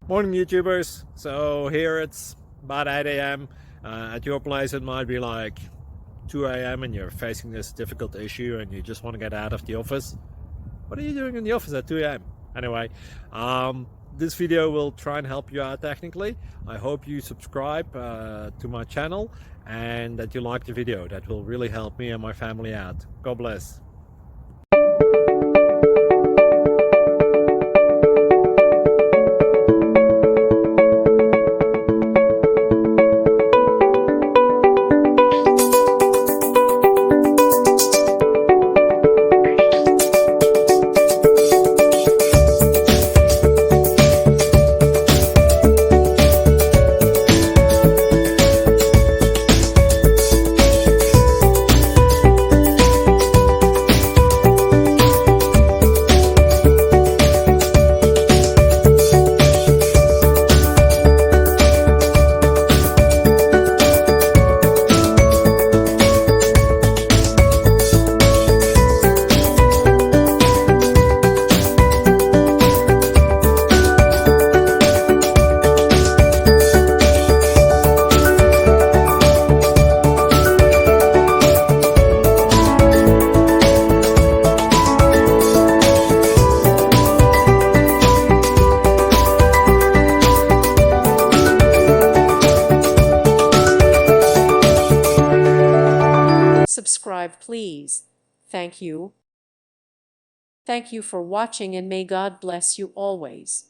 Morning YouTubers. So here it's about 8 a.m. At your place it might be like 2 a.m. and you're facing this difficult issue and you just want to get out of the office. What are you doing in the office at 2 a.m.? Anyway, this video will try and help you out technically. I hope you subscribe to my channel and that you like the video. That will really help me and my family out. God bless. Subscribe, please. Thank you. Thank you for watching, and may God bless you always.